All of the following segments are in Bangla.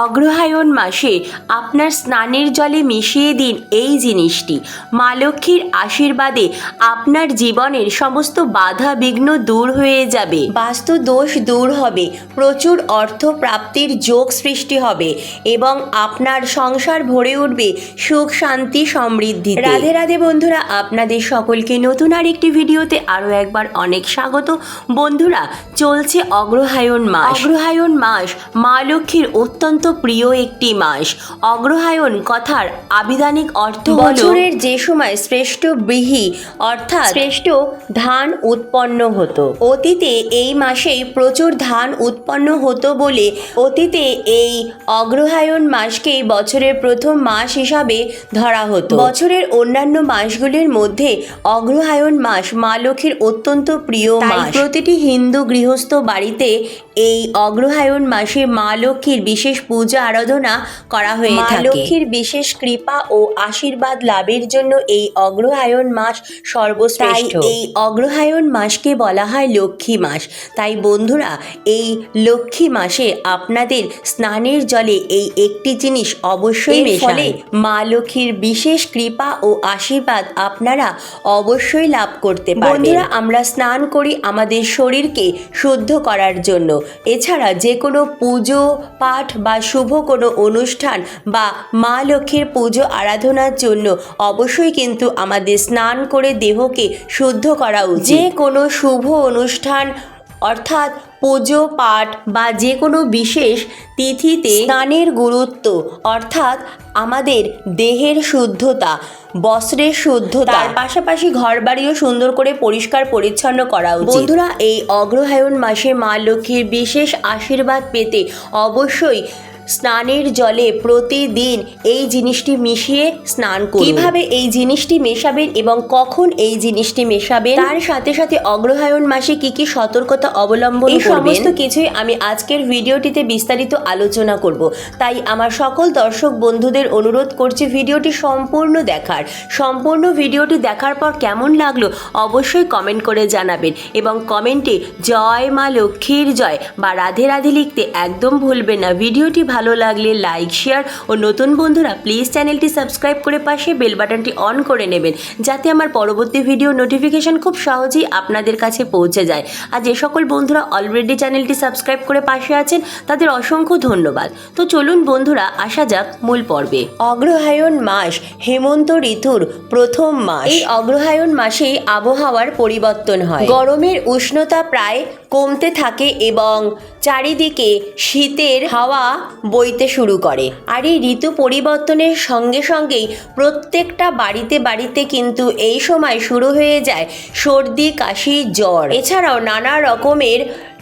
অগ্রহায়ণ মাসে আপনার স্নানের জলে মিশিয়ে দিন এই জিনিসটি। মা লক্ষ্মীর আশীর্বাদে আপনার জীবনের সমস্ত বাধা বিঘ্ন দূর হয়ে যাবে, বাস্তু দোষ দূর হবে, প্রচুর অর্থ প্রাপ্তির যোগ সৃষ্টি হবে এবং আপনার সংসার ভরে উঠবে সুখ শান্তি সমৃদ্ধি। রাধে রাধে বন্ধুরা, আপনাদের সকলকে নতুন আর একটি ভিডিওতে আরও একবার অনেক স্বাগত। বন্ধুরা, চলছে অগ্রহায়ণ মাস। অগ্রহায়ণ মাস মা লক্ষ্মীর অত্যন্ত প্রিয় একটি মাস। অগ্রহায়ণ কথার আবিধানিক অর্থ বছরের যে সময় শ্রেষ্ঠ বৃহি অর্থাৎ শ্রেষ্ঠ ধান উৎপন্ন হতো। অতীতে এই মাসেই প্রচুর ধান উৎপন্ন হতো বলে অতীতে এই অগ্রহায়ণ মাসকে বছরের প্রথম মাস হিসাবে ধরা হতো। বছরের অন্যান্য মাসগুলির মধ্যে অগ্রহায়ণ মাস মা লক্ষ্মীর অত্যন্ত প্রিয় মাস। প্রতিটি হিন্দু গৃহস্থ বাড়িতে এই অগ্রহায়ণ মাসে মা লক্ষ্মীর বিশেষ পূজা আরাধনা করা হয়ে থাকে। মা লক্ষ্মীর বিশেষ কৃপা ও আশীর্বাদ লাভের জন্য এই অগ্রহায়ণ মাস সর্বশ্রেষ্ঠ। এই অগ্রহায়ণ মাসকে বলা হয় লক্ষ্মী মাস। তাই বন্ধুরা, এই লক্ষ্মী মাসে আপনাদের স্নানের জলে এই একটি জিনিস অবশ্যই মেশান। মা লক্ষ্মীর বিশেষ কৃপা ও আশীর্বাদ আপনারা অবশ্যই লাভ করতে পারবেন। বন্ধুরা, আমরা স্নান করি আমাদের শরীরকে শুদ্ধ করার জন্য। এছাড়া যে কোনো পুজো পাঠ বা শুভ কোনো অনুষ্ঠান বা মা লক্ষ্মীর পুজো আরাধনার জন্য অবশ্যই কিন্তু আমাদের স্নান করে দেহকে শুদ্ধ করা উচিত। যে কোনো শুভ অনুষ্ঠান অর্থাৎ পুজো পাঠ বা যে কোনো বিশেষ তিথিতে স্নানের গুরুত্ব অর্থাৎ আমাদের দেহের শুদ্ধতা, বস্ত্রের শুদ্ধতা, তার পাশাপাশি ঘরবাড়িও সুন্দর করে পরিষ্কার পরিচ্ছন্ন করা উচিত। বন্ধুরা, এই অগ্রহায়ণ মাসে মা লক্ষ্মীর বিশেষ আশীর্বাদ পেতে অবশ্যই স্নানের জলে প্রতিদিন এই জিনিসটি মিশিয়ে স্নান করুন। কিভাবে এই জিনিসটি মেশাবেন এবং কখন এই জিনিসটি মেশাবেন, তার সাথে সাথে অগ্রহায়ণ মাসে কি কি সতর্কতা অবলম্বন করবেন, এই সমস্ত কিছুই আমি আজকের ভিডিওটিতে বিস্তারিত আলোচনা করব। তাই আমার সকল দর্শক বন্ধুদের অনুরোধ করছি ভিডিওটি সম্পূর্ণ দেখার। সম্পূর্ণ ভিডিওটি দেখার পর কেমন লাগলো অবশ্যই কমেন্ট করে জানাবেন এবং কমেন্টে জয় মা লক্ষ্মীর জয় বা রাধে রাধে লিখতে একদম ভুলবেন না। ভিডিওটি ভালো লাগলে লাইক শেয়ার ও নতুন বন্ধুরা প্লিজ চ্যানেলটি সাবস্ক্রাইব করে পাশে বেল বাটনটি অন করে নেবেন, যাতে আমার পরবর্তী ভিডিও নোটিফিকেশন খুব সহজেই আপনাদের কাছে পৌঁছে যায়। আর যে সকল বন্ধুরা অলরেডি চ্যানেলটি সাবস্ক্রাইব করে পাশে আছেন তাদের অসংখ্য ধন্যবাদ। তো চলুন বন্ধুরা, আসা যাক মূল পর্বে। অগ্রহায়ণ মাস হেমন্ত ঋতুর প্রথম মাস। এই অগ্রহায়ণ মাসেই আবহাওয়ার পরিবর্তন হয়। গরমের উষ্ণতা প্রায় কমতে থাকে এবং চারিদিকে শীতের হাওয়া বইতে শুরু করে। আর এই ঋতু পরিবর্তনের সঙ্গে সঙ্গেই প্রত্যেকটা বাড়িতে বাড়িতে কিন্তু এই সময় শুরু হয়ে যায় সর্দি কাশি জ্বর, এছাড়াও নানা রকমের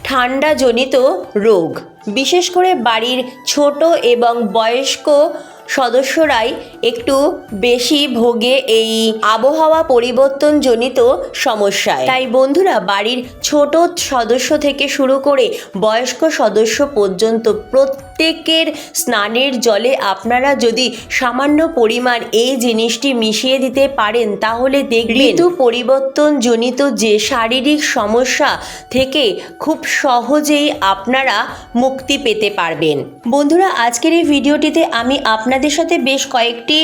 ঠান্ডাজনিত রোগ। বিশেষ করে বাড়ির ছোট এবং বয়স্ক সদস্যরাই একটু বেশি ভোগে এই আবহাওয়া পরিবর্তনজনিত সমস্যায়। তাই বন্ধুরা, বাড়ির ছোট সদস্য থেকে শুরু করে বয়স্ক সদস্য পর্যন্ত প্রত্যেকের স্নানের জলে আপনারা যদি সামান্য পরিমাণ এই জিনিসটি মিশিয়ে দিতে পারেন তাহলে দেখবেন ঋতু পরিবর্তনজনিত যে শারীরিক সমস্যা থেকে খুব সহজেই আপনারা মুক্তি পেতে পারবেন। বন্ধুরা, আজকের এই ভিডিওটিতে আমি আপনাদের সাথে বেশ কয়েকটি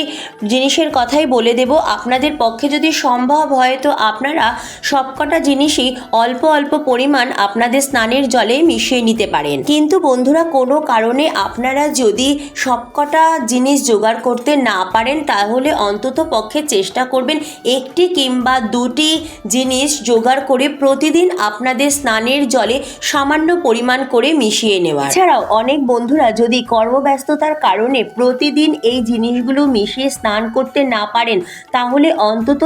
জিনিসের কথাই বলে দেব। আপনাদের পক্ষে যদি সম্ভব হয় তো আপনারা সবকটা জিনিসই অল্প অল্প পরিমাণ আপনাদের স্নানের জলে মিশিয়ে নিতে পারেন। কিন্তু বন্ধুরা, কোনো কারণে আপনারা যদি সবকটা জিনিস জোগাড় করতে না পারেন তাহলে অন্তত পক্ষে চেষ্টা করবেন একটি কিংবা দুটি জিনিস জোগাড় করে প্রতিদিন আপনাদের স্নানের জলে সামান্য পরিমাণ করে মিশিয়ে নেওয়া। এছাড়াও অনেক বন্ধুরা যদি কর্মব্যস্ততার কারণে প্রতিদিন এই জিনিসগুলো মিশিয়ে স্নান করতে না পারেন তাহলে অন্তত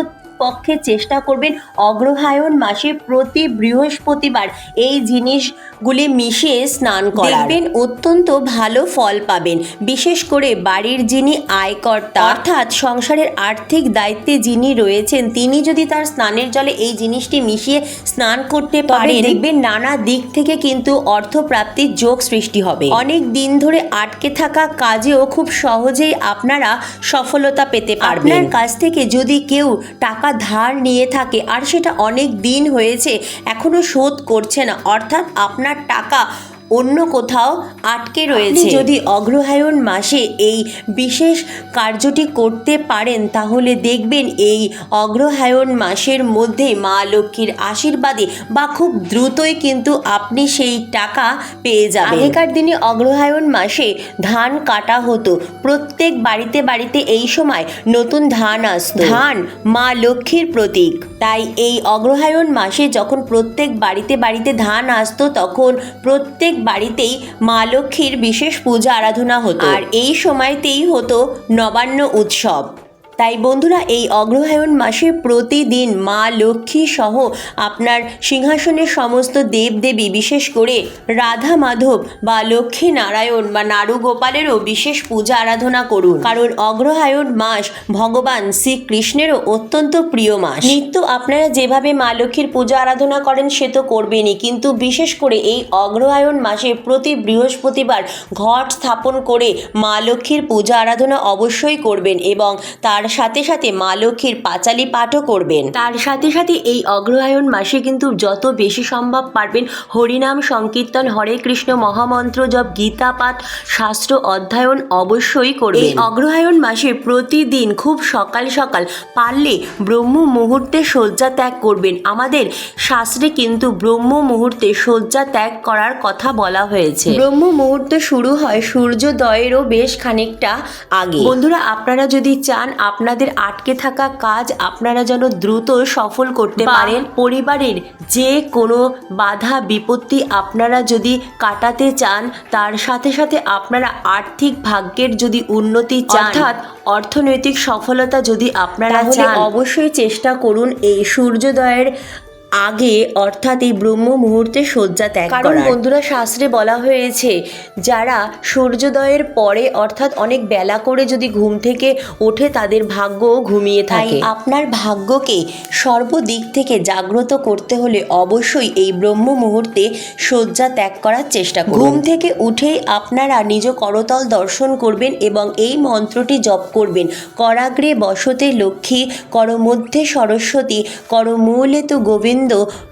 পক্ষে চেষ্টা করবেন অগ্রহায়ণ মাসে প্রতি বৃহস্পতিবার এই জিনিসগুলি মিশিয়ে স্নান করার। দেখবেন অত্যন্ত ভালো ফল পাবেন। বিশেষ করে বাড়ির যিনি আয়কর্তা অর্থাৎ সংসারের আর্থিক দায়িত্বে যিনি রয়েছেন তিনি যদি তার স্নানের জলে এই জিনিসটি মিশিয়ে স্নান করতে পারেন দেখবেন নানা দিক থেকে কিন্তু অর্থপ্রাপ্তির যোগ সৃষ্টি হবে। অনেক দিন ধরে আটকে থাকা কাজেও খুব সহজেই আপনারা সফলতা পেতে পারবেন। আপনার কাছ থেকে যদি কেউ টাকা ধার নিয়ে থাকে আর সেটা অনেক দিন হয়েছে এখনো শোধ করছে না, অর্থাৎ আপনার টাকা অন্য কোথাও আটকে রয়েছে। যদি অগ্রহায়ণ মাসে এই বিশেষ কার্যটি করতে পারেন তাহলে দেখবেন এই অগ্রহায়ণ মাসের মধ্যে মা লক্ষ্মীর আশীর্বাদে বা খুব দ্রুতই কিন্তু আপনি সেই টাকা পেয়ে যাবেন। আগেকার দিনে অগ্রহায়ণ মাসে ধান কাটা হতো, প্রত্যেক বাড়িতে বাড়িতে এই সময় নতুন ধান আসতো। ধান মা লক্ষ্মীর প্রতীক, তাই এই অগ্রহায়ণ মাসে যখন প্রত্যেক বাড়িতে বাড়িতে ধান আসতো তখন প্রত্যেক বাড়িতেই মা লক্ষ্মীর বিশেষ পূজা আরাধনা হতো, আর এই সময়তেই হতো নবান্ন উৎসব। তাই বন্ধুরা, এই অগ্রহায়ণ মাসে প্রতিদিন মা লক্ষ্মী সহ আপনার সিংহাসনের সমস্ত দেবদেবী, বিশেষ করে রাধা মাধব বা লক্ষ্মী নারায়ণ বা নারু গোপালেরও বিশেষ পূজা আরাধনা করুন, কারণ অগ্রহায়ণ মাস ভগবান শ্রীকৃষ্ণেরও অত্যন্ত প্রিয় মাস। নিত্য আপনারা যেভাবে মা লক্ষ্মীর পূজা আরাধনা করেন সে তো করবেনই, কিন্তু বিশেষ করে এই অগ্রহায়ণ মাসে প্রতি বৃহস্পতিবার ঘট স্থাপন করে মা লক্ষ্মীর পূজা আরাধনা অবশ্যই করবেন এবং তার সাথে সাথে মা লক্ষ্মীর পাঁচালি পাঠও করবেন। তার সাথে সাথে এই অগ্রহায়ণ মাসে কিন্তু যত বেশি সম্ভব পারবেন হরিনাম সংকীর্তন, হরে কৃষ্ণ মহামন্ত্র জপ, গীতা পাঠ, শাস্ত্র অধ্যয়ন অবশ্যই করবেন। এই অগ্রহায়ণ মাসে প্রতিদিন খুব সকাল সকাল পারলে ব্রহ্ম মুহূর্তে শয্যা ত্যাগ করবেন। আমাদের শাস্ত্রে কিন্তু ব্রহ্ম মুহূর্তে শয্যা ত্যাগ করার কথা বলা হয়েছে। ব্রহ্ম মুহূর্ত শুরু হয় সূর্যোদয়েরও বেশ খানিকটা আগে। বন্ধুরা, আপনারা যদি চান আপনাদের আটকে থাকা কাজ আপনারা যেন দ্রুত সফল করতে পারেন, পরিবারের যে কোনো বাধা বিপত্তি আপনারা যদি কাটাতে চান, তার সাথে সাথে আপনারা আর্থিক ভাগ্যের যদি উন্নতি চান, অর্থাৎ অর্থনৈতিক সফলতা যদি আপনারা চান, অবশ্যই চেষ্টা করুন এই সূর্যোদয়ের আগে অর্থাৎ এই ব্রহ্ম মুহূর্তে শয্যা ত্যাগ করার। কারণ বন্ধুরা, শাস্ত্রে বলা হয়েছে যারা সূর্যোদয়ের পরে অর্থাৎ অনেক বেলা করে যদি ঘুম থেকে ওঠে তাদের ভাগ্য ঘুমিয়ে থাকে। আপনার ভাগ্যকে সর্বদিক থেকে জাগ্রত করতে হলে অবশ্যই এই ব্রহ্ম মুহূর্তে শয্যা ত্যাগ করার চেষ্টা করুন। ঘুম থেকে উঠেই আপনারা নিজ করতল দর্শন করবেন এবং এই মন্ত্রটি জপ করবেন। করাগ্রে বসতে লক্ষ্মী, কর মধ্যে সরস্বতী, কর মূলে তো গোবিন্দ,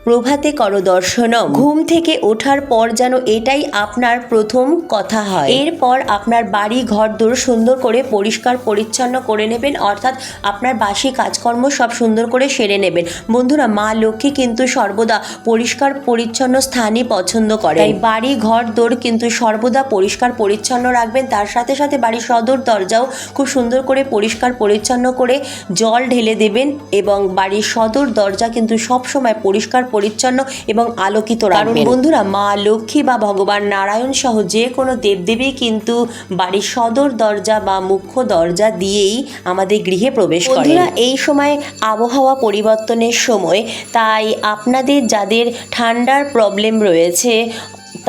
প্রভাতে করো দর্শনম। ঘুম থেকে ওঠার পর যেন এটাই আপনার প্রথম কথা হয়। এরপর আপনার বাড়ি ঘর দোর সুন্দর করে পরিষ্কার পরিচ্ছন্ন করে নেবেন, অর্থাৎ আপনার বাসি কাজকর্ম সব সুন্দর করে সেরে নেবেন। বন্ধুরা, মা লক্ষ্মী কিন্তু সর্বদা পরিষ্কার পরিচ্ছন্ন স্থানই পছন্দ করে, তাই বাড়ি ঘর দোর কিন্তু সর্বদা পরিষ্কার পরিচ্ছন্ন রাখবেন। তার সাথে সাথে বাড়ির সদর দরজাও খুব সুন্দর করে পরিষ্কার পরিচ্ছন্ন করে জল ঢেলে দেবেন এবং বাড়ির সদর দরজা কিন্তু সব সময় পরিষ্কার পরিচ্ছন্ন এবং আলোকিত রাখবেন। কারণ বন্ধুরা, মা লক্ষ্মী বা ভগবান নারায়ণ সহ যে কোনো দেবদেবী কিন্তু বাড়ির সদর দরজা বা মুখ্য দরজা দিয়েই আমাদের গৃহে প্রবেশ করেন। বন্ধুরা, এই সময় আবহাওয়া পরিবর্তনের সময়, তাই আপনাদের যাদের ঠান্ডার প্রবলেম রয়েছে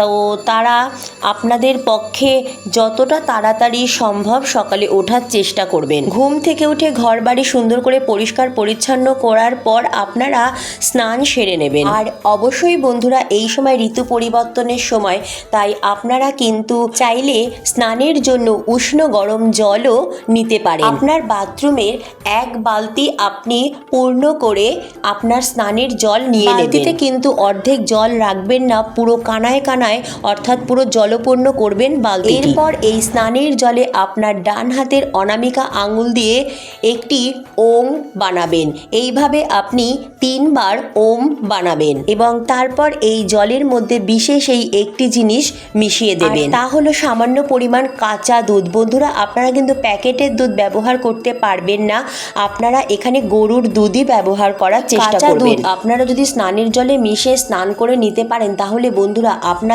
তো তারা আপনাদের পক্ষে যতটা তাড়াতাড়ি সম্ভব সকালে ওঠার চেষ্টা করবেন। ঘুম থেকে উঠে ঘর বাড়ি সুন্দর করে পরিষ্কার পরিচ্ছন্ন করার পর আপনারা স্নান সেরে নেবেন। আর অবশ্যই বন্ধুরা, এই সময় ঋতু পরিবর্তনের সময়, তাই আপনারা কিন্তু চাইলে স্নানের জন্য উষ্ণ গরম জলও নিতে পারেন। আপনার বাথরুমের এক বালতি আপনি পূর্ণ করে আপনার স্নানের জল নিয়ে নেবেন। বালতিতে কিন্তু অর্ধেক জল রাখবেন না, পুরো কানায় কানায় অর্থাৎ পুরো জলপূর্ণ করবেন বালতি। এরপর এই স্নানের জলে আপনার ডান হাতের অনামিকা আঙুল দিয়ে একটি ওম বানাবেন। এইভাবে আপনি 3 বার ওম বানাবেন এবং তারপর এই জলের মধ্যে বিশেষ এই একটি জিনিস মিশিয়ে দেবেন, তা হলো সামান্য পরিমাণ কাঁচা দুধ। বন্ধুরা, আপনারা কিন্তু প্যাকেটের দুধ ব্যবহার করতে পারবেন না, আপনারা এখানে গরুর দুধই ব্যবহার করার চেষ্টা করবেন। আপনারা যদি স্নানের জলে মিশিয়ে স্নান করে নিতে পারেন তাহলে বন্ধুরা আপনাদের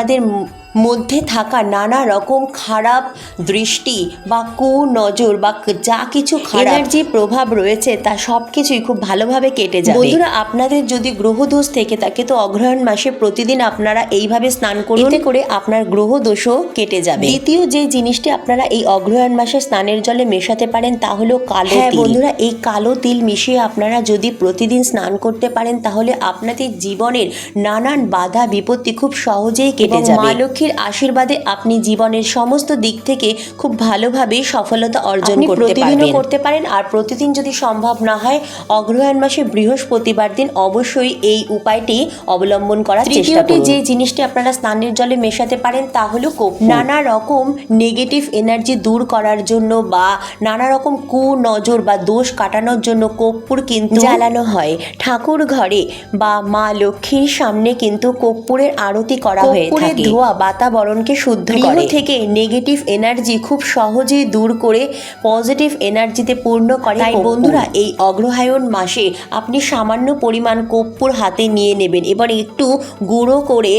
মধ্যে থাকা নানা রকম খারাপ দৃষ্টি বা কুনজর বা যা কিছু এনার্জি প্রভাব রয়েছে তা সব কিছুই খুব ভালোভাবে কেটে যাবে। বন্ধুরা, আপনাদের যদি গ্রহদোষ থেকে থাকে তো অগ্রহায়ণ মাসে প্রতিদিন আপনারা এইভাবে স্নান করুন, এতে করে আপনার গ্রহদোষও কেটে যাবে। দ্বিতীয় যে জিনিসটি আপনারা এই অগ্রহায়ণ মাসে স্নানের জলে মেশাতে পারেন তা হলো কালো তিল। বন্ধুরা, এই কালো তিল মিশিয়ে আপনারা যদি প্রতিদিন স্নান করতে পারেন তাহলে আপনাদের জীবনের নানান বাধা বিপত্তি খুব সহজেই কেটে কেটে যাবে। মা লক্ষ্মীর আশীর্বাদে আপনি জীবনের সমস্ত দিক থেকে খুব ভালোভাবে সফলতা অর্জন করতে পারবেন। প্রতিদিনও করতে পারেন, আর প্রতিদিন যদি সম্ভব না হয় অগ্রহায়ণ মাসে বৃহস্পতিবার দিন অবশ্যই এই উপায়টি অবলম্বন করার চেষ্টা করুন। যে জিনিসটি আপনারা স্নানের জলে মেশাতে পারেন তা হলো কর্পূর। নানা রকম নেগেটিভ এনার্জি দূর করার জন্য বা নানা রকম কুনজর বা দোষ কাটানোর জন্য কর্পূর কিন্তু জ্বালানো হয়। ঠাকুর ঘরে বা মা লক্ষ্মীর সামনে কিন্তু কর্পূরের আরতি করা হয়ে থাকে। কর্পূরের ধোঁয়া বাতাবরণকে শুদ্ধ করে, থেকে নেগেটিভ এনার্জি খুব সহজেই দূর করে পজিটিভ এনার্জিতে পূর্ণ করে। তাই বন্ধুরা, এই অগ্রহায়ণ মাসে আপনি সামান্য পরিমাণ কর্পূর হাতে নিয়ে নেবেন এবং একটু গুঁড়ো করে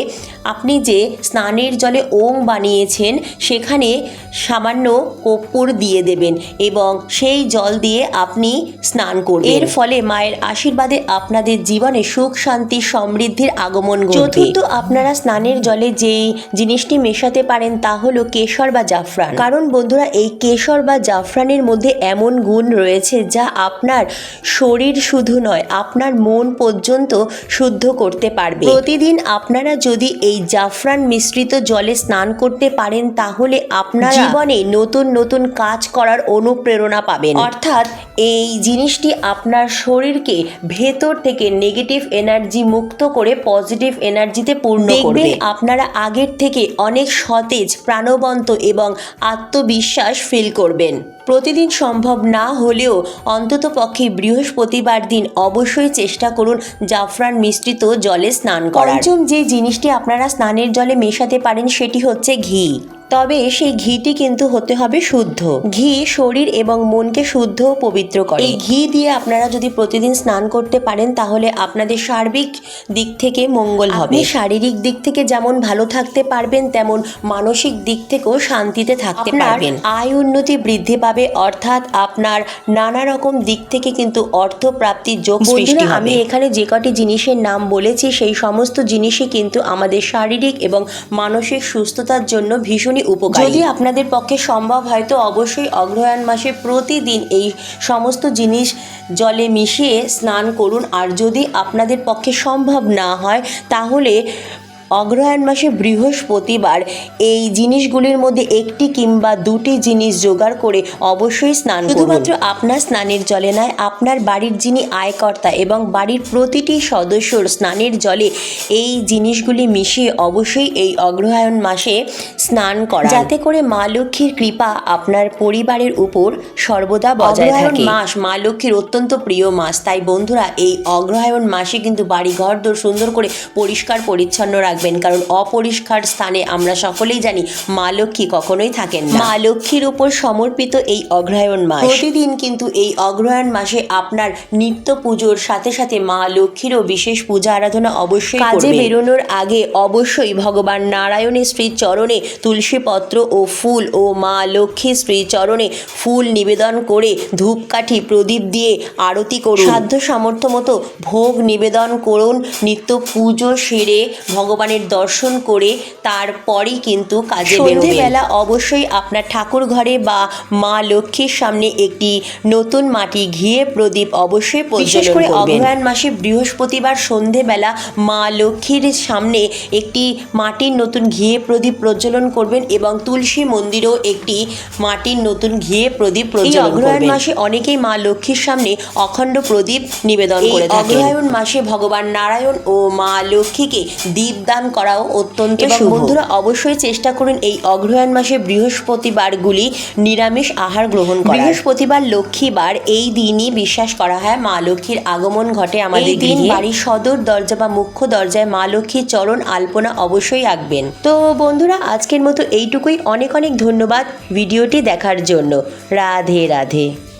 আপনি যে স্নানের জলে ওম বানিয়েছেন সেখানে সামান্য কর্পূর দিয়ে দেবেন এবং সেই জল দিয়ে আপনি স্নান করবেন। এর ফলে মায়ের আশীর্বাদে আপনাদের জীবনে সুখ শান্তি সমৃদ্ধির আগমন ঘটবে। চতুর্থ, আপনারা স্নানের জলে যেই জিনিসটি মেশাতে পারেন তা হলো কেশর বা জাফরান। কারণ বন্ধুরা, এই কেশর বা জাফরানের মধ্যে এমন গুণ রয়েছে যা আপনার শরীর শুধু নয়, আপনার মন পর্যন্ত শুদ্ধ করতে পারবে। প্রতিদিন আপনারা যদি এই জাফরান মিশ্রিত জলে স্নান করতে পারেন তাহলে আপনার জীবনে নতুন নতুন কাজ করার অনুপ্রেরণা পাবেন। অর্থাৎ এই জিনিসটি আপনার শরীরকে ভেতর থেকে নেগেটিভ এনার্জি মুক্ত করে পজিটিভ এনার্জিতে পূর্ণ করবে। আপনারা আগের থেকে অনেক সতেজ, প্রাণবন্ত এবং আত্মবিশ্বাস ফিল করবেন। প্রতিদিন সম্ভব না হলেও অন্তত পক্ষে বৃহস্পতিবার দিন অবশ্যই চেষ্টা করুন জাফরান মিশ্রিত জলে স্নান করার। পঞ্চম যে জিনিসটি আপনারা স্নানের জলে মেশাতে পারেন সেটি হচ্ছে ঘি। তবে সেই ঘিটি কিন্তু হতে হবে শুদ্ধ। ঘি শরীর এবং মনকে শুদ্ধ ও পবিত্র করে। এই ঘি দিয়ে আপনারা যদি প্রতিদিন স্নান করতে পারেন তাহলে আপনাদের সার্বিক দিক থেকে মঙ্গল হবে। শারীরিক দিক থেকে যেমন ভালো থাকতে পারবেন তেমন মানসিক দিক থেকেও শান্তিতে থাকতে পারবেন। আয় উন্নতি বৃদ্ধি পাবে, অর্থাৎ আপনার নানা রকম দিক থেকে কিন্তু অর্থ প্রাপ্তির যোগ সৃষ্টি হবে। আমি এখানে যে কটি জিনিসের নাম বলেছি সেই সমস্ত জিনিসই কিন্তু আমাদের শারীরিক এবং মানসিক সুস্থতার জন্য ভীষণই উপকারী। যদি আপনাদের পক্ষে সম্ভব হয় তো অবশ্যই অগ্রহায়ণ মাসে প্রতিদিন এই সমস্ত জিনিস জলে মিশিয়ে স্নান করুন। আর যদি আপনাদের পক্ষে সম্ভব না হয় তাহলে অগ্রহায়ণ মাসে বৃহস্পতিবার এই জিনিসগুলির মধ্যে একটি কিংবা দুটি জিনিস জোগাড় করে অবশ্যই স্নান করুন। শুধুমাত্র আপনার স্নানের জলে নয়, আপনার বাড়ির যিনি আয়কর্তা এবং বাড়ির প্রতিটি সদস্যর স্নানের জলে এই জিনিসগুলি মিশিয়ে অবশ্যই এই অগ্রহায়ণ মাসে স্নান করা, যাতে করে মা লক্ষ্মীর কৃপা আপনার পরিবারের উপর সর্বদা বজায় থাকে। মাস মা লক্ষ্মীর অত্যন্ত প্রিয় মাস, তাই বন্ধুরা এই অগ্রহায়ণ মাসে কিন্তু বাড়ি ঘরদোর সুন্দর করে পরিষ্কার পরিচ্ছন্ন রাখবেন, কারণ অপরিষ্কার স্থানে আমরা সকলেই জানি মা লক্ষ্মী কখনোই থাকেন না। মা লক্ষ্মীর উপর সমর্পিত এই অগ্রহায়ণ মাস। প্রতিদিন কিন্তু এই অগ্রহায়ণ মাসে আপনার নিত্য পুজোর সাথে সাথে মা লক্ষ্মীরও বিশেষ পূজা আরাধনা অবশ্যই করবেন। কাজে বেরোনোর আগে অবশ্যই ভগবান নারায়ণের শ্রী চরণে তুলসী পত্র ও ফুল ও মা লক্ষ্মীর শ্রী চরণে ফুল নিবেদন করে ধূপকাঠি প্রদীপ দিয়ে আরতি করুন। সাধ্য সামর্থ্য মতো ভোগ নিবেদন করুন। নিত্য পুজো সেরে ভগবানের দর্শন করে তারপরই কিন্তু কাজে বেরোবেন। সন্ধ্যেবেলা অবশ্যই আপনার ঠাকুর ঘরে বা মা লক্ষ্মীর সামনে একটি নতুন মাটি ঘিয়ে প্রদীপ অবশ্যই প্রজ্বলন করবেন। বিশেষ করে অগ্রহায়ণ মাসে বৃহস্পতিবার সন্ধ্যেবেলা মা লক্ষ্মীর সামনে একটি মাটির নতুন ঘিয়ে প্রদীপ প্রজ্বলন করবেন এবং তুলসী মন্দিরেও একটি মাটির নতুন ঘিয়ে প্রদীপ প্রজ্বলন করবেন। অগ্রহায়ণ মাসে অনেকেই মা লক্ষ্মীর সামনে অখণ্ড প্রদীপ নিবেদন করে থাকেন। অগ্রহায়ণ মাসে ভগবান নারায়ণ ও মা লক্ষ্মীকে দীপদান করাও অত্যন্ত শুভ। বন্ধুরা অবশ্যই চেষ্টা করুন এই অগ্রহায়ণ মাসে বৃহস্পতিবারগুলি নিরামিষ আহার গ্রহণ করা। বৃহস্পতিবার লক্ষ্মীবার, এই দিনই বিশ্বাস করা হয় মা লক্ষ্মীর আগমন ঘটে আমাদের গৃহে। বাড়ির সদর দরজা বা মুখ্য দরজায় মা লক্ষ্মীর চরণ আলপনা অবশ্যই আঁকবেন। তো বন্ধুরা আজকের মতো এইটুকুই। অনেক অনেক ধন্যবাদ ভিডিওটি দেখার জন্য। রাধে রাধে।